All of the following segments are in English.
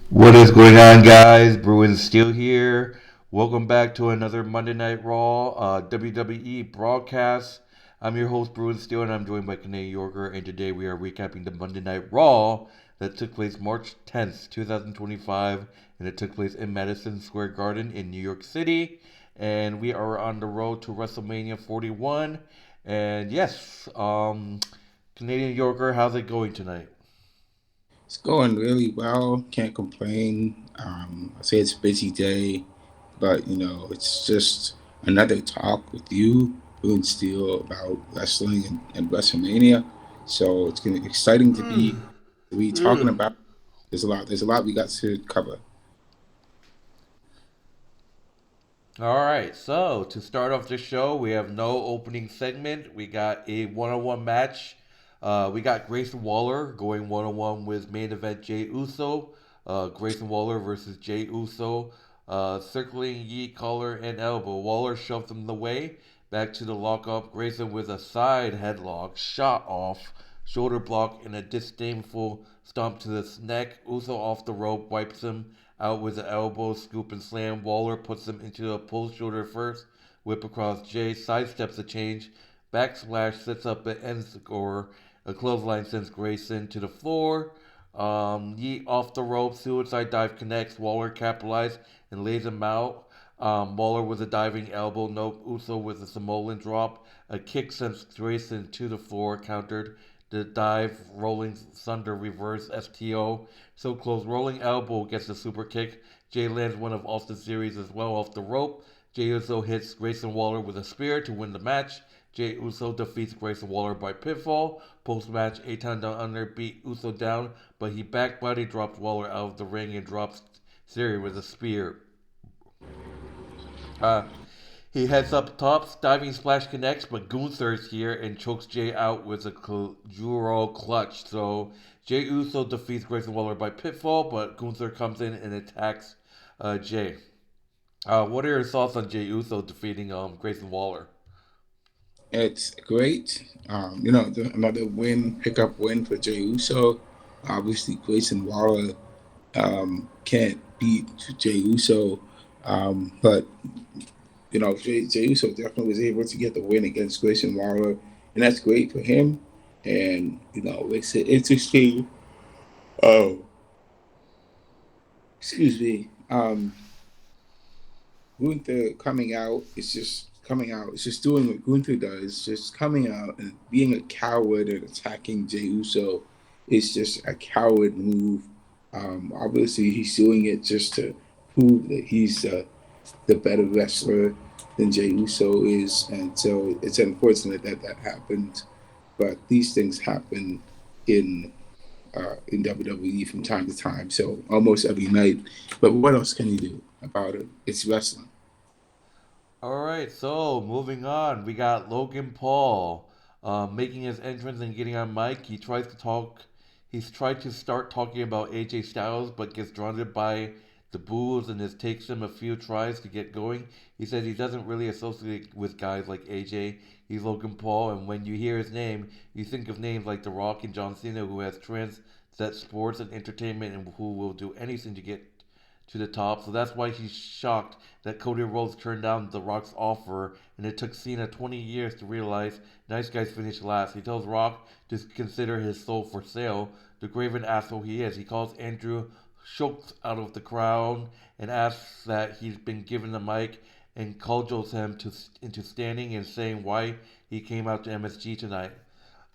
What is going on, guys? Bruin Steel here. Welcome back to another Monday Night Raw WWE broadcast. I'm your host, Bruin Steel, and I'm joined by Canadian Yorker. And today we are recapping the Monday Night Raw that took place March 10th, 2025, and it took place in Madison Square Garden in New York City. And we are on the road to WrestleMania 41. And yes, Canadian Yorker, how's it going tonight? It's going really well. Can't complain. I say it's a busy day, but it's just another talk with you, Blue and Steel, about wrestling and WrestleMania. So it's gonna exciting to be talking about. There's a lot we got to cover. All right, so to start off the show, we have no opening segment. We got a one-on-one match. We got Grayson Waller going one-on-one with main event Jey Uso. Grayson Waller versus Jey Uso. Circling yeet collar and elbow. Waller shoved him the way. Back to the lockup. Grayson with a side headlock, shot off, shoulder block, and a disdainful stomp to the neck. Uso off the rope, wipes him out with the elbow, scoop and slam. Waller puts him into a pull shoulder first, whip across Jay, sidesteps the change, backsplash sets up the end score. A clothesline sends Grayson to the floor. Yeet off the rope, suicide dive connects. Waller capitalized and lays him out. Waller with a diving elbow, nope. Uso with a Samoan drop. A kick sends Grayson to the floor, countered. The dive, rolling thunder, reverse STO. So close, rolling elbow gets the super kick. Jay lands one of Austin's series as well off the rope. Jey Uso hits Grayson Waller with a spear to win the match. Jey Uso defeats Grayson Waller by pinfall. Post match, Aton Down Under beat Uso down, but he backbody drops Waller out of the ring and drops Theory with a spear. Uh, he heads up top, diving splash connects, but Gunther's here and chokes Jay out with a Juro clutch. So Jey Uso defeats Grayson Waller by pitfall, but Gunther comes in and attacks Jay. What are your thoughts on Jey Uso defeating Grayson Waller? It's great. Another win, pickup win for Jey Uso. Obviously, Grayson Waller can't beat Jey Uso, but Jey Uso definitely was able to get the win against Grayson Waller, and that's great for him. And it's an interesting. Oh, excuse me. Gunther coming out is just coming out. It's just doing what Gunther does, just coming out and being a coward and attacking Jey Uso is just a coward move. Obviously, he's doing it just to prove that he's the better wrestler than Jey Uso is, and so it's unfortunate that that happened. But these things happen in in WWE from time to time, so almost every night. But what else can you do about it? It's wrestling. All right, so moving on, we got Logan Paul making his entrance and getting on mic. He tries to talk. He's tried to start talking about AJ Styles, but gets drowned by the boos, and it takes him a few tries to get going. He says he doesn't really associate with guys like AJ. He's Logan Paul, and when you hear his name, you think of names like The Rock and John Cena, who has transcended sports and entertainment, and who will do anything to get to the top, so that's why he's shocked that Cody Rhodes turned down The Rock's offer, and it took Cena 20 years to realize nice guys finish last. He tells Rock to consider his soul for sale, the graven asshole he is. He calls Andrew Schultz out of the crowd and asks that he's been given the mic and cudgels him into standing and saying why he came out to MSG tonight.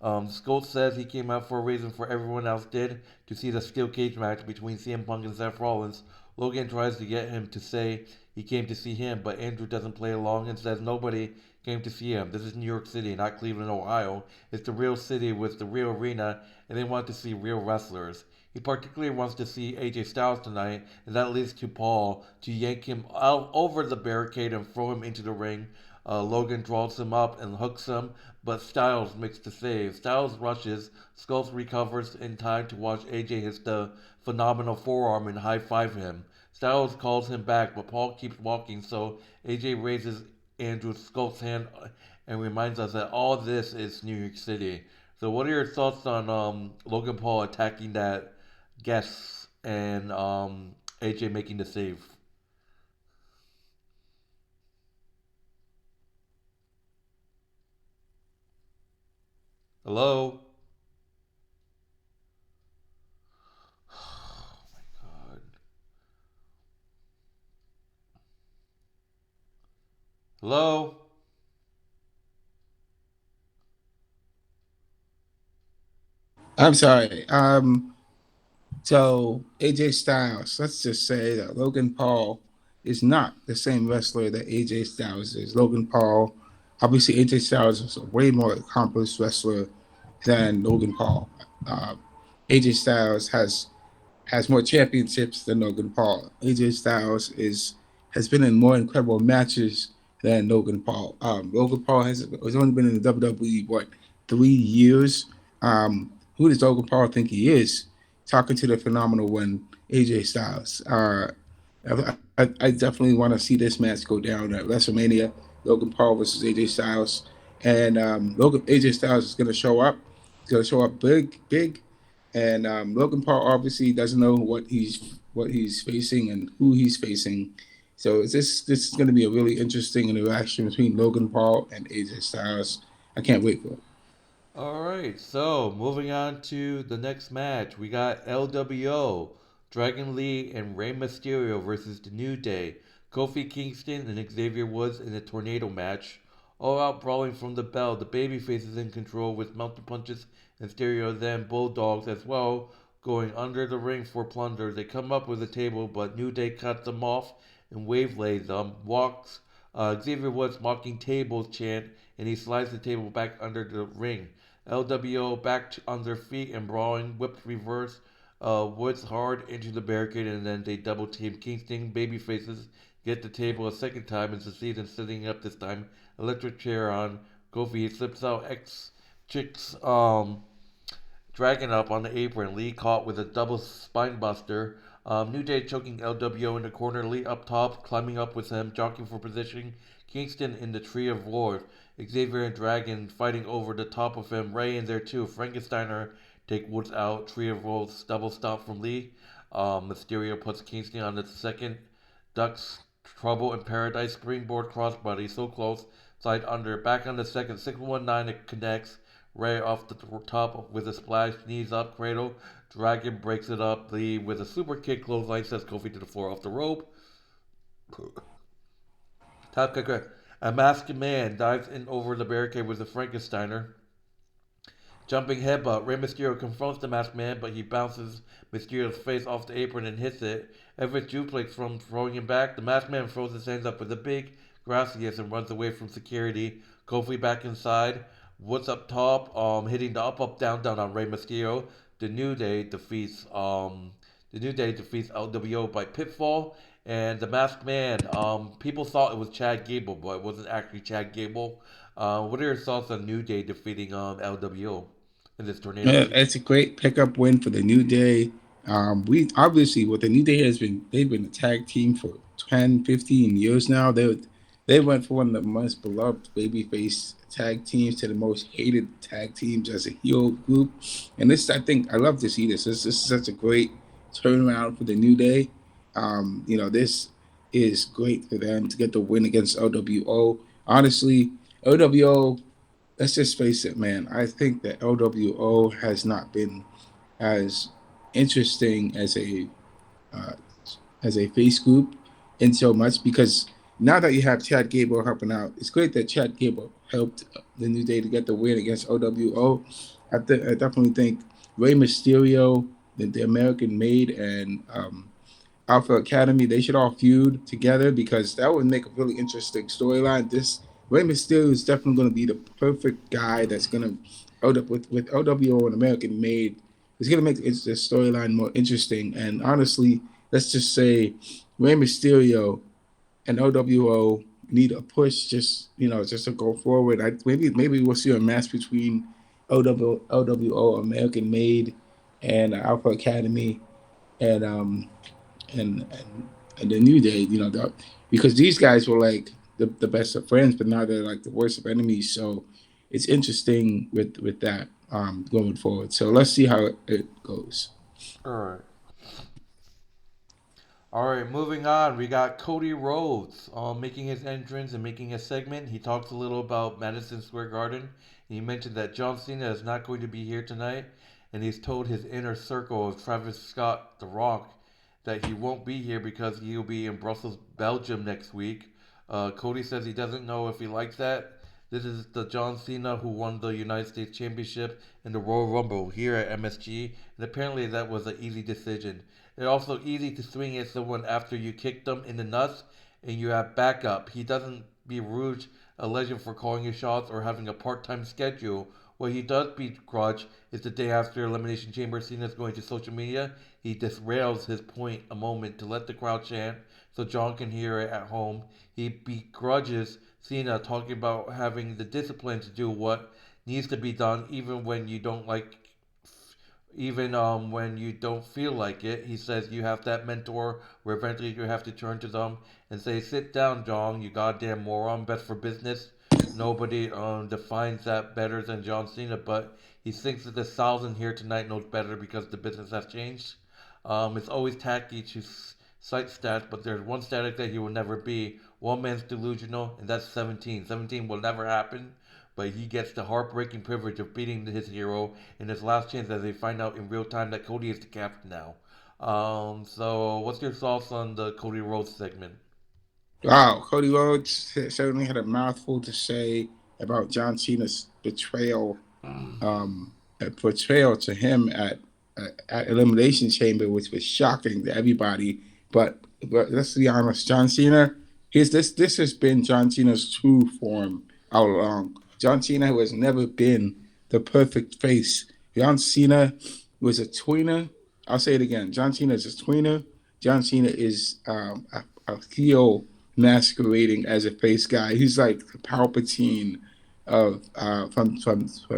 Schultz says he came out for a reason for everyone else did, to see the steel cage match between CM Punk and Seth Rollins. Logan tries to get him to say he came to see him, but Andrew doesn't play along and says nobody came to see him. This is New York City, not Cleveland, Ohio. It's the real city with the real arena, and they want to see real wrestlers. He particularly wants to see AJ Styles tonight, and that leads to Paul to yank him out over the barricade and throw him into the ring. Logan draws him up and hooks him, but Styles makes the save. Styles rushes, Skulls recovers in time to watch AJ hit the phenomenal forearm and high five him. Styles calls him back, but Paul keeps walking, so AJ raises Andrew Skulls' hand and reminds us that all this is New York City. So, what are your thoughts on Logan Paul attacking that guest and AJ making the save. Hello? Oh my god. Hello? I'm sorry. So AJ Styles, let's just say that Logan Paul is not the same wrestler that AJ Styles is. Logan Paul, obviously AJ Styles is a way more accomplished wrestler than Logan Paul. AJ Styles has more championships than Logan Paul. AJ Styles is has been in more incredible matches than Logan Paul. Logan Paul has only been in the WWE what 3 years. Who does Logan Paul think he is? Talking to the phenomenal one, AJ Styles. I definitely want to see this match go down at WrestleMania. Logan Paul versus AJ Styles, and Logan AJ Styles is going to show up. He's going to show up big, and Logan Paul obviously doesn't know what he's facing and who he's facing. So this is going to be a really interesting interaction between Logan Paul and AJ Styles. I can't wait for it. Alright, so moving on to the next match. We got LWO, Dragon Lee and Rey Mysterio versus The New Day, Kofi Kingston and Xavier Woods in a tornado match. All out brawling from the bell. The babyface is in control with mountain punches and stereo then bulldogs as well going under the ring for plunder. They come up with a table, but New Day cuts them off and waylays them. Walks Xavier Woods mocking tables chant and he slides the table back under the ring. LWO back on their feet and brawling, whipped reverse Woods hard into the barricade, and then they double team Kingston. Babyfaces get the table a second time and succeed in setting up this time. Electric chair on Kofi. He slips out X Chicks dragging up on the apron. Lee caught with a double spine buster. New Day choking LWO in the corner. Lee up top, climbing up with him, jockeying for position. Kingston in the Tree of War. Xavier and Dragon fighting over the top of him. Ray in there too. Frankensteiner take Woods out. Tree of Wolves double stomp from Lee. Mysterio puts Kingston on the second. Ducks Trouble in Paradise. Springboard crossbody. So close. Slide under. Back on the second. 619 it connects. Ray off the top with a splash. Knees up. Cradle. Dragon breaks it up. Lee with a super kick. Clothesline sends Kofi to the floor off the rope. Top kicker. A masked man dives in over the barricade with a Frankensteiner. Jumping headbutt. Rey Mysterio confronts the masked man, but he bounces Mysterio's face off the apron and hits it. Everett duplex from throwing him back. The masked man throws his hands up with a big gracias and runs away from security. Kofi back inside. Woods up top, hitting the up down down on Rey Mysterio. The New Day defeats LWO by pinfall. And the Masked Man, people thought it was Chad Gable, but it wasn't actually Chad Gable. What are your thoughts on New Day defeating LWO in this tornado match? It's a great pickup win for the New Day. We obviously what the New Day has been they've been a tag team for 10, 15 years now. They went from one of the most beloved babyface tag teams to the most hated tag teams as a heel group. And this I think I love to see this. This is such a great turnaround for the New Day. This is great for them to get the win against LWO. Honestly, LWO, let's just face it, man. I think that LWO has not been as interesting uh, as a face group in so much because now that you have Chad Gable helping out, it's great that Chad Gable helped the New Day to get the win against OWO. I definitely think Rey Mysterio, the American Made, and Alpha Academy, they should all feud together because that would make a really interesting storyline. This Rey Mysterio is definitely going to be the perfect guy that's going to end up with LWO and American Made. It's going to make the storyline more interesting. And honestly, let's just say Rey Mysterio and OWO need a push, just to go forward. Maybe we'll see a match between OWO American Made and Alpha Academy and and the New Day, because these guys were like the best of friends, but now they're like the worst of enemies. So it's interesting with that going forward. So let's see how it goes. Alright. All right, moving on. We got Cody Rhodes making his entrance and making a segment. He talks a little about Madison Square Garden. He mentioned that John Cena is not going to be here tonight, and he's told his inner circle of Travis Scott, The Rock, that he won't be here because he'll be in Brussels, Belgium next week. Cody says he doesn't know if he likes that. This is the John Cena who won the United States Championship in the Royal Rumble here at MSG, and apparently that was an easy decision. It's also easy to swing at someone after you kick them in the nuts and you have backup. He doesn't begrudge a legend for calling his shots or having a part-time schedule. What he does begrudge is the day after Elimination Chamber Cena is going to social media. He disrails his point a moment to let the crowd chant so John can hear it at home. He begrudges Cena talking about having the discipline to do what needs to be done even when you don't feel like it. He says you have that mentor where eventually you have to turn to them and say, "Sit down, John, you goddamn moron. Best for business." Nobody defines that better than John Cena, but he thinks that the thousand here tonight knows better because the business has changed. It's always tacky to cite stats, but there's one static that he will never be. One man's delusional, and that's 17. 17 will never happen, but he gets the heartbreaking privilege of beating his hero in his last chance as they find out in real time that Cody is the captain now. So what's your thoughts on the Cody Rhodes segment? Wow, Cody Rhodes certainly had a mouthful to say about John Cena's a portrayal to him at Elimination Chamber, which was shocking to everybody. But let's be honest, John Cena, this has been John Cena's true form all along. John Cena has never been the perfect face. John Cena was a tweener. I'll say it again. John Cena is a tweener. John Cena is a heel masquerading as a face guy. He's like the Palpatine of from Darth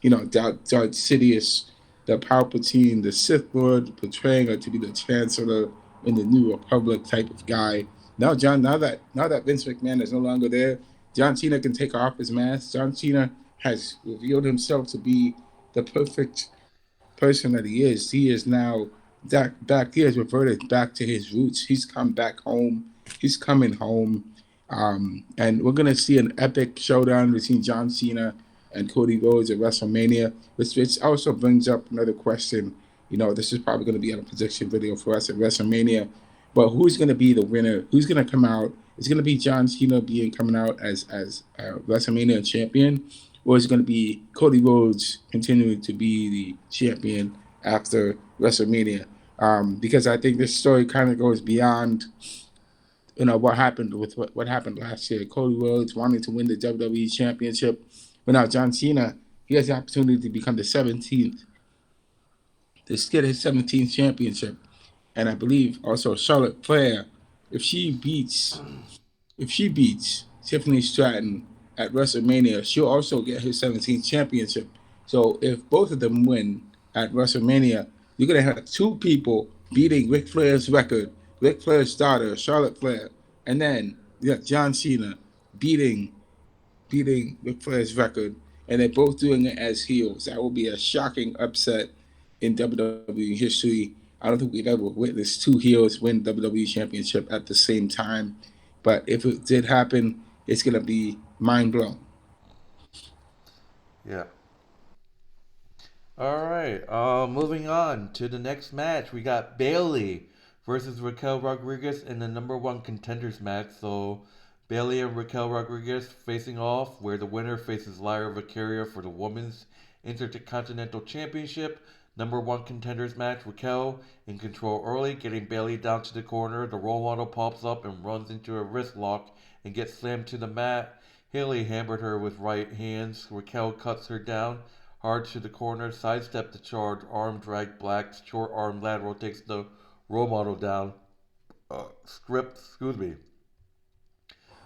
Sidious, the Palpatine, the Sith Lord, portraying her to be the Chancellor in the New Republic type of guy. Now that Vince McMahon is no longer there, John Cena can take off his mask. John Cena has revealed himself to be the perfect person that he is. He is now back. He has reverted back to his roots. He's come back home. He's coming home, and we're gonna see an epic showdown between John Cena and Cody Rhodes at WrestleMania, which also brings up another question. This is probably going to be a prediction video for us at WrestleMania, but who's going to be the winner? Who's going to come out? Is it going to be John Cena coming out as WrestleMania champion, or is it going to be Cody Rhodes continuing to be the champion after WrestleMania? Because I think this story kind of goes beyond what happened with what happened last year. Cody Rhodes wanting to win the WWE Championship, but now John Cena, he has the opportunity to become the 17th, to get his 17th championship, and I believe also Charlotte Flair, if she beats Tiffany Stratton at WrestleMania, she'll also get his 17th championship. So if both of them win at WrestleMania, you're gonna have two people beating Ric Flair's record, Ric Flair's daughter, Charlotte Flair, and then you got John Cena beating Ric Flair's record, and they're both doing it as heels. That will be a shocking upset in WWE history. I don't think we've ever witnessed two heels win WWE Championship at the same time. But if it did happen, it's going to be mind blowing. Yeah. All right. Moving on to the next match, we got Bayley versus Raquel Rodriguez in the number one contenders match. So Bayley and Raquel Rodriguez facing off, where the winner faces Lyra Valkyria for the women's Intercontinental Championship. Number one contenders match. Raquel in control early, getting Bayley down to the corner. The role model pops up and runs into a wrist lock and gets slammed to the mat. Haley hammered her with right hands. Raquel cuts her down hard to the corner, sidestep the charge, arm drag black, short arm lateral takes the role model down. Excuse me.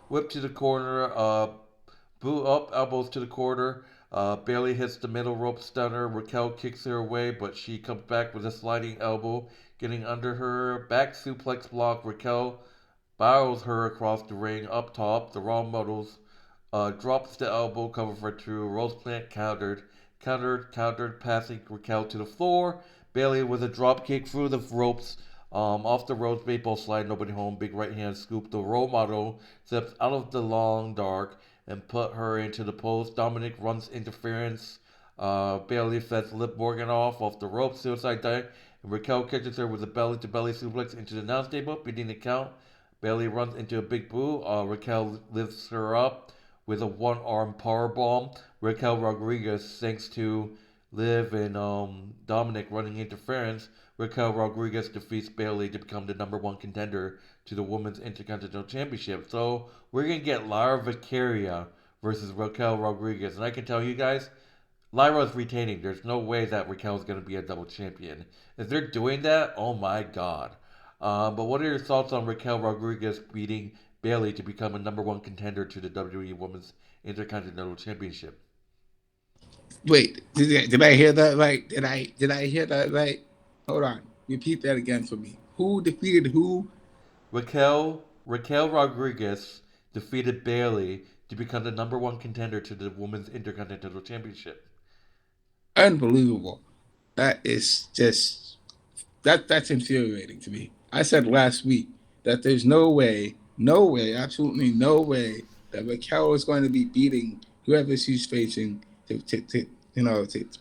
Whip to the corner, boot up, elbows to the corner. Bayley hits the middle rope stunner. Raquel kicks her away, but she comes back with a sliding elbow, getting under her. Back suplex block. Raquel barrels her across the ring up top. The Raw models drops the elbow cover for two. Rose plant countered, passing Raquel to the floor. Bayley with a drop kick through the ropes Off the Rhodes baseball slide, nobody home, big right hand scoop. The role model steps out of the long dark and put her into the post. Dominic runs interference. Bailey sets Liv Morgan off the rope, suicide dive. And Raquel catches her with a belly to belly suplex into the announce table, beating the count. Bailey runs into a big boo. Raquel lifts her up with a one arm power bomb. Raquel Rodriguez, thanks to Liv and Dominic running interference, Raquel Rodriguez defeats Bailey to become the number one contender to the Women's Intercontinental Championship. So we're gonna get Lyra Valkyria versus Raquel Rodriguez, and I can tell you guys, Lyra's retaining. There's no way that Raquel's gonna be a double champion. If they're doing that, oh my god. But what are your thoughts on Raquel Rodriguez beating Bailey to become a number one contender to the WWE Women's Intercontinental Championship? Wait, did I hear that right? Did I hear that right? Hold on. Repeat that again for me. Who defeated who? Raquel Rodriguez defeated Bailey to become the number one contender to the Women's Intercontinental Championship. Unbelievable. That is just that's infuriating to me. I said last week that there's no way, absolutely no way that Raquel is going to be beating whoever she's facing to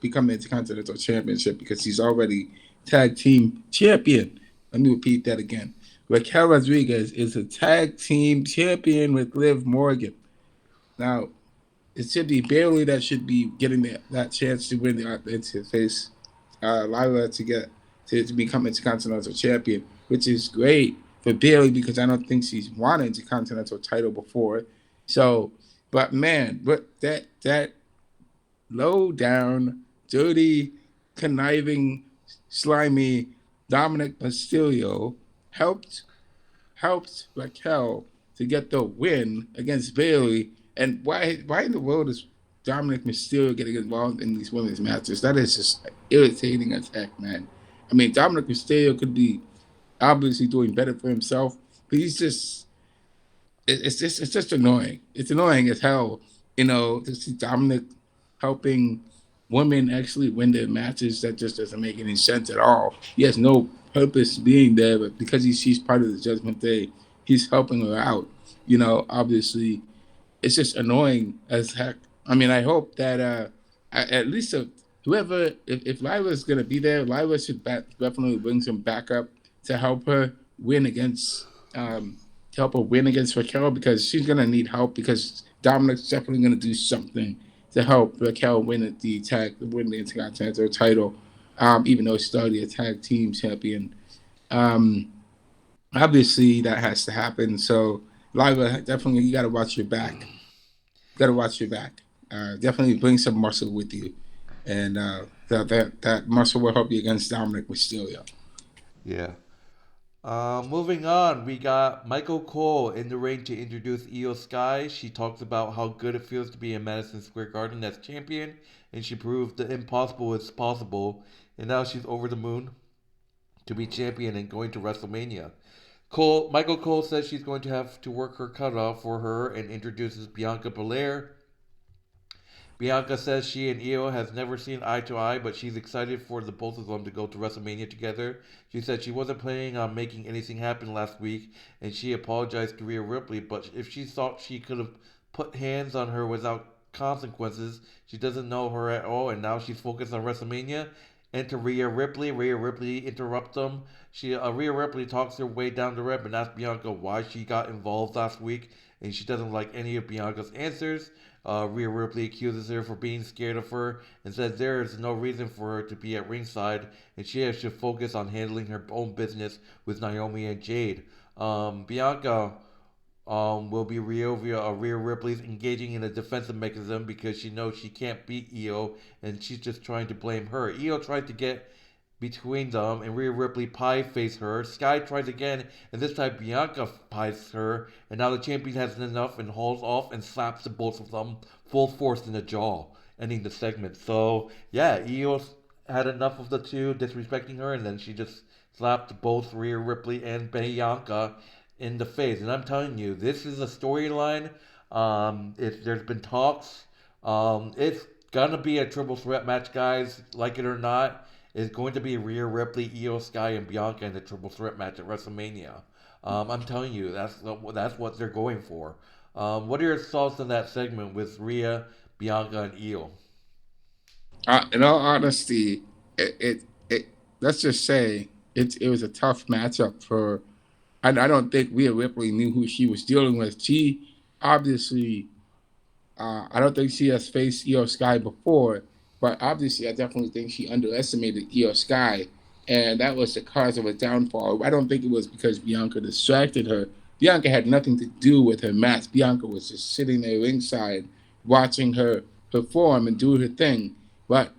become the Intercontinental Championship because she's already tag team champion. Let me repeat that again. Raquel Rodriguez is a tag team champion with Liv Morgan. Now, it should be Bailey that should be getting that chance to win to face Lyra to become Intercontinental Champion, which is great for Bailey because I don't think she's won an Intercontinental title before. So, but man, but that low down, dirty, conniving, slimy Dominic Mysterio helped Raquel to get the win against Bailey. And why in the world is Dominic Mysterio getting involved in these women's matches? That is just irritating as heck, man. I mean, Dominic Mysterio could be obviously doing better for himself, but he's just it's just annoying. It's annoying as hell, to see Dominic helping women actually win their matches. That just doesn't make any sense at all. He has no purpose being there, but because she's part of the Judgment Day, he's helping her out. Obviously, it's just annoying as heck. I mean, I hope that at least whoever, if Lyra's gonna be there, Lyra should definitely bring some backup to help her win against Raquel because she's gonna need help because Dominic's definitely gonna do something to help Raquel win the Intercontinental title, even though she's already a tag team champion. Um, Obviously, that has to happen. So Lyra, definitely, you got to watch your back. Got to watch your back. Definitely bring some muscle with you, and that muscle will help you against Dominic Mysterio. Yeah. Moving on, we got Michael Cole in the ring to introduce Io Sky. She talks about how good it feels to be in Madison Square Garden as champion, and she proved the impossible is possible. And now she's over the moon to be champion and going to WrestleMania. Michael Cole says she's going to have to work her cut off for her and introduces Bianca Belair. Bianca says she and Io has never seen eye to eye, but she's excited for the both of them to go to WrestleMania together. She said she wasn't planning on making anything happen last week, and she apologized to Rhea Ripley, but if she thought she could have put hands on her without consequences, she doesn't know her at all, and now she's focused on WrestleMania. Enter Rhea Ripley. Rhea Ripley interrupts them. Rhea Ripley talks her way down the ramp and asks Bianca why she got involved last week, and she doesn't like any of Bianca's answers. Rhea Ripley accuses her for being scared of her and says there is no reason for her to be at ringside and she should focus on handling her own business with Naomi and Jade. Bianca will be Rhea Ripley's engaging in a defensive mechanism because she knows she can't beat Io and she's just trying to blame her. Io tried to get between them, and Rhea Ripley pie face her. Sky tries again, and this time Bianca pies her, and now the champion has enough and hauls off and slaps the both of them full force in the jaw, ending the segment. So, yeah, Io had enough of the two disrespecting her, and then she just slapped both Rhea Ripley and Bianca in the face. And I'm telling you, this is a storyline. There's been talks. It's gonna be a triple threat match, guys, like it or not. is going to be Rhea Ripley, Io Sky, and Bianca in the triple threat match at WrestleMania. I'm telling you, that's what they're going for. What are your thoughts on that segment with Rhea, Bianca, and Io? In all honesty, it let's just say it was a tough matchup for. I don't think Rhea Ripley knew who she was dealing with. She obviously, I don't think she has faced Io Sky before, but obviously, I definitely think she underestimated Io Sky, and that was the cause of her downfall. I don't think it was because Bianca distracted her. Bianca had nothing to do with her match. Bianca was just sitting there ringside, watching her perform and do her thing. But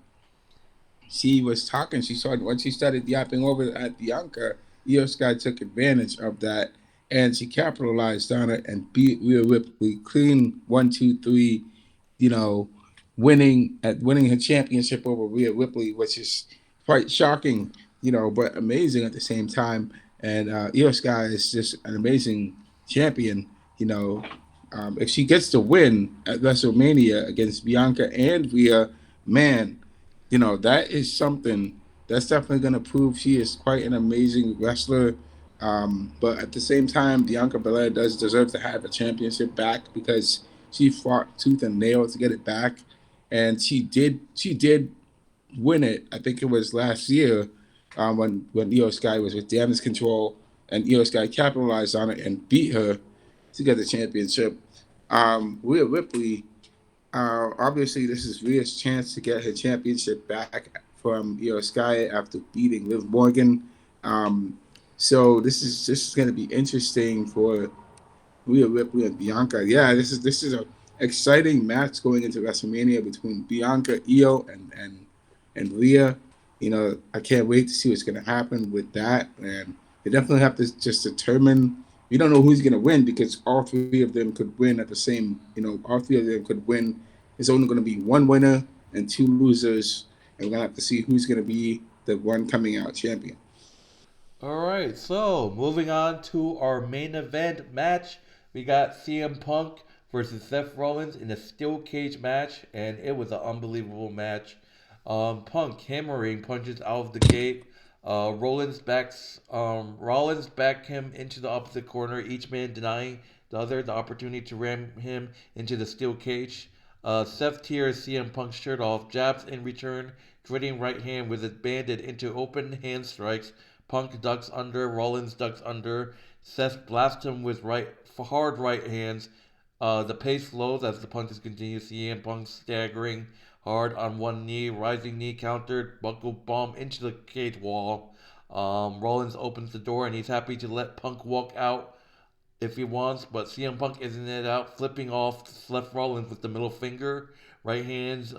she was talking. She started when she started yapping over at Bianca. Io Sky took advantage of that, and she capitalized on it and beat Rhea Ripley clean 1, 2, 3. You know, winning her championship over Rhea Ripley, which is quite shocking. But amazing at the same time. And Io Sky is just an amazing champion. If she gets the win at WrestleMania against Bianca and Rhea, man, that is something that's definitely going to prove she is quite an amazing wrestler. But at the same time, Bianca Belair does deserve to have a championship back because she fought tooth and nail to get it back, and she did win it. I think it was last year when Io Sky was with Damage Control, and Io Sky capitalized on it and beat her to get the championship. Rhea Ripley, obviously, this is Rhea's chance to get her championship back from Io Sky after beating Liv Morgan. So this is going to be interesting for Rhea Ripley and Bianca. Yeah, this is a exciting match going into WrestleMania between Bianca, Io, and Rhea. I can't wait to see what's going to happen with that. And they definitely have to just determine. We don't know who's going to win because all three of them could win at the same. All three of them could win. It's only going to be one winner and two losers, and we're going to have to see who's going to be the one coming out champion. Alright, so moving on to our main event match. We got CM Punk versus Seth Rollins in a steel cage match, and it was an unbelievable match. Punk hammering punches out of the gate. Rollins backed him into the opposite corner, each man denying the other the opportunity to ram him into the steel cage. Seth tears CM Punk's shirt off, jabs in return, dreading right hand with it banded into open hand strikes. Punk ducks under, Rollins ducks under. Seth blasts him with hard right hands. The pace slows as the punches continue. CM Punk staggering hard on one knee, rising knee countered, buckle bomb into the cage wall. Rollins opens the door and he's happy to let Punk walk out if he wants, but CM Punk isn't it out, flipping off Seth Rollins with the middle finger, right hands,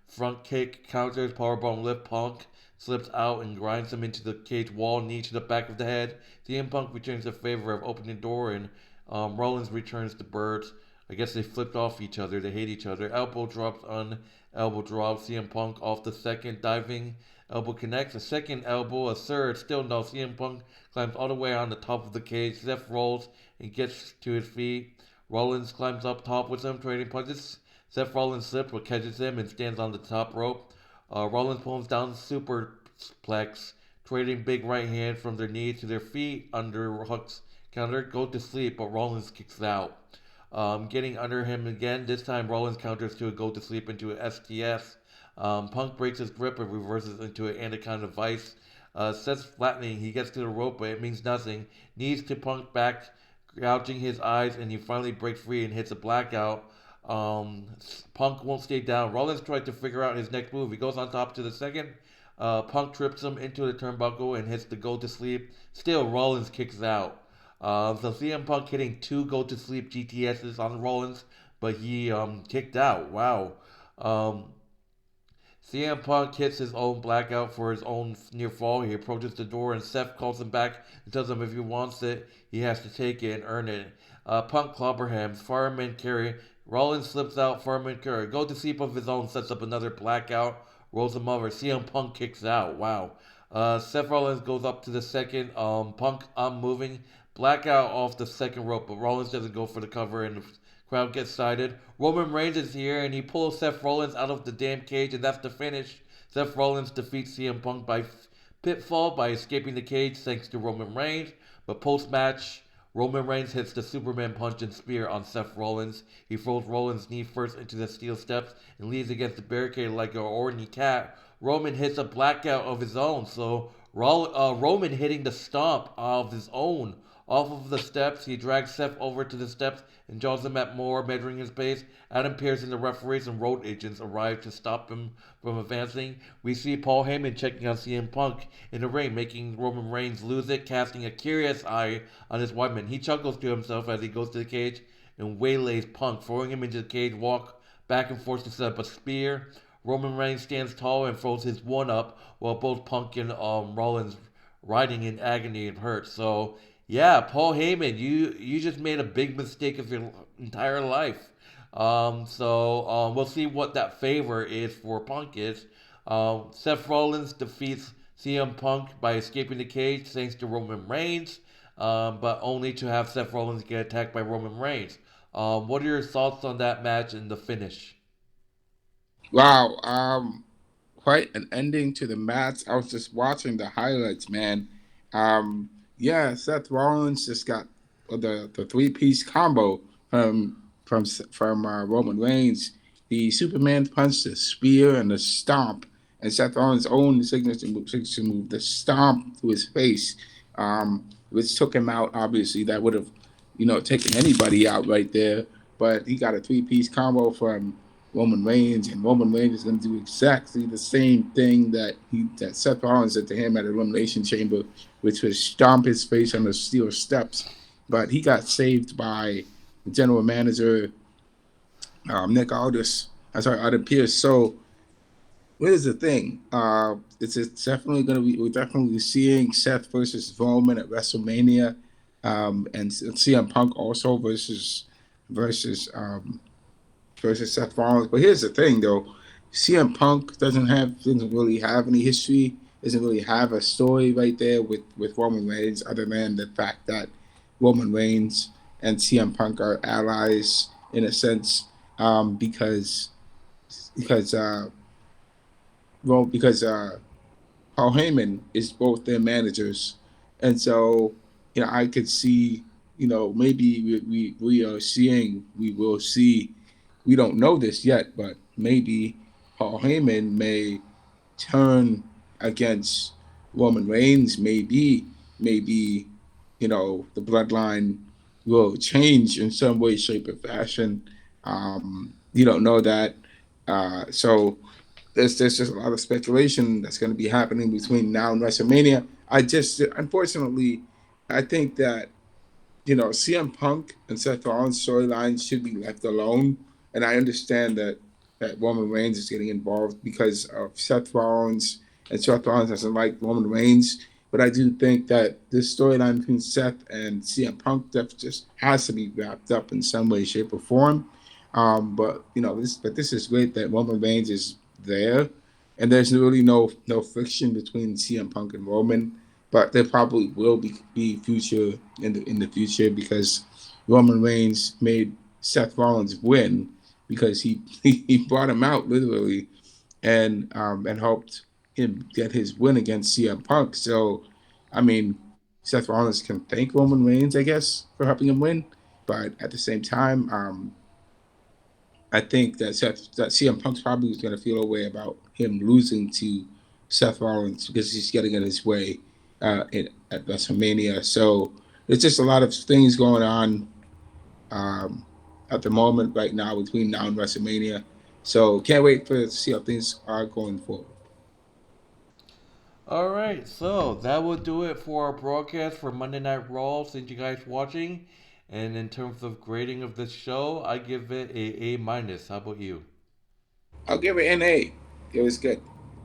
front kick, counters, powerbomb lift, Punk slips out and grinds him into the cage wall, knee to the back of the head. CM Punk returns the favor of opening the door, and Rollins returns the birds. I guess they flipped off each other. They hate each other. Elbow drops on elbow drop. CM Punk off the second diving elbow connects. A second elbow, a third. Still no. CM Punk climbs all the way on the top of the cage. Seth rolls and gets to his feet. Rollins climbs up top with him, trading punches. Seth Rollins slips but catches him and stands on the top rope. Rollins pulls down the superplex, trading big right hand from their knees to their feet under Huck's counter. Go to sleep, but Rollins kicks out. Getting under him again. This time Rollins counters to a go to sleep into an STS. Punk breaks his grip and reverses into an anaconda vice. Seth's flattening. He gets to the rope, but it means nothing. Knees to Punk back, gouging his eyes, and he finally breaks free and hits a blackout. Punk won't stay down. Rollins tried to figure out his next move. He goes on top to the second. Punk trips him into the turnbuckle and hits the go to sleep. Still, Rollins kicks out. So CM Punk hitting two go to sleep GTSs on Rollins, but he kicked out. Wow. CM Punk hits his own blackout for his own near fall. He approaches the door and Seth calls him back and tells him if he wants it, he has to take it and earn it. Punk clobber him. Fireman carry. Rollins slips out. Fireman carry. Go to sleep of his own. Sets up another blackout. Rolls him over. CM Punk kicks out. Wow. Seth Rollins goes up to the second. Punk on moving. Blackout off the second rope, but Rollins doesn't go for the cover and the crowd gets sided. Roman Reigns is here and he pulls Seth Rollins out of the damn cage and that's the finish. Seth Rollins defeats CM Punk by pitfall by escaping the cage thanks to Roman Reigns. But post match, Roman Reigns hits the Superman punch and spear on Seth Rollins. He throws Rollins' knee first into the steel steps and leans against the barricade like an ornery cat. Roman hits a blackout of his own, so Roman hitting the stomp of his own off of the steps. He drags Seth over to the steps and jaws him at more, measuring his pace. Adam Pearce and the referees and road agents arrive to stop him from advancing. We see Paul Heyman checking on CM Punk in the ring, making Roman Reigns lose it, casting a curious eye on his weapon. He chuckles to himself as he goes to the cage and waylays Punk, throwing him into the cage, walk back and forth to set up a spear. Roman Reigns stands tall and throws his one up while both Punk and Rollins riding in agony and hurt. So yeah, Paul Heyman, you just made a big mistake of your entire life. We'll see what that favor is for Punk is. Seth Rollins defeats CM Punk by escaping the cage thanks to Roman Reigns, but only to have Seth Rollins get attacked by Roman Reigns. What are your thoughts on that match and the finish? Wow. Quite an ending to the match. I was just watching the highlights, man. Um, yeah, Seth Rollins just got the three-piece combo from Roman Reigns. The Superman punch, the spear, and the stomp, and Seth Rollins' own signature move, the stomp to his face, which took him out. Obviously, that would have, taken anybody out right there. But he got a three-piece combo from Roman Reigns, and Roman Reigns is going to do exactly the same thing that Seth Rollins did to him at Elimination Chamber, which was stomp his face on the steel steps. But he got saved by the general manager Nick Aldis. I'm sorry, Adam Pierce. So what is the thing? It's definitely going to be. We're definitely seeing Seth versus Roman at WrestleMania, and CM Punk also versus versus Seth Rollins. But here's the thing, though: CM Punk doesn't really have any history, doesn't really have a story right there with Roman Reigns, other than the fact that Roman Reigns and CM Punk are allies in a sense, because Paul Heyman is both their managers, and so I could see maybe we will see, we don't know this yet, but maybe Paul Heyman may turn against Roman Reigns. Maybe the bloodline will change in some way, shape, or fashion. You don't know that, so there's just a lot of speculation that's going to be happening between now and WrestleMania. Unfortunately, I think that CM Punk and Seth Rollins storylines should be left alone. And I understand that Roman Reigns is getting involved because of Seth Rollins, and Seth Rollins doesn't like Roman Reigns. But I do think that this storyline between Seth and CM Punk that just has to be wrapped up in some way, shape, or form. This is great that Roman Reigns is there, and there's really no friction between CM Punk and Roman. But there probably will be future in the future, because Roman Reigns made Seth Rollins win because he brought him out literally, and helped him get his win against CM Punk. So, I mean, Seth Rollins can thank Roman Reigns, I guess, for helping him win. But at the same time, I think that CM Punk's probably going to feel a way about him losing to Seth Rollins because he's getting in his way at WrestleMania. So there's just a lot of things going on um, at the moment right now between now and WrestleMania. So can't wait to see how things are going forward. Alright, so that will do it for our broadcast for Monday Night Raw. Thank you guys for watching. And in terms of grading of this show, I give it a A minus. How about you? I'll give it an A. It was good.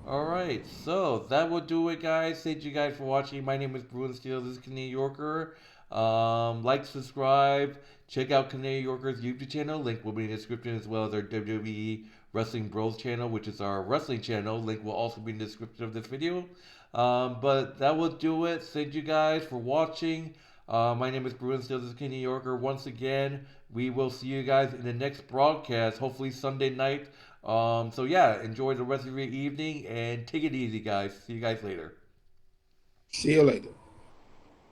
Alright, so that will do it, guys. Thank you guys for watching. My name is Bruin Steele. This is Canadian Yorker. Like, subscribe, check out Canadian Yorker's YouTube channel. Link will be in the description, as well as our WWE Wrestling Bros channel, which is our wrestling channel. Link will also be in the description of this video. But that will do it. Thank you guys for watching. My name is Bruin Steele. This is Canadian Yorker. Once again, we will see you guys in the next broadcast, hopefully Sunday night So yeah, enjoy the rest of your evening and take it easy, guys. See you guys later. See you later.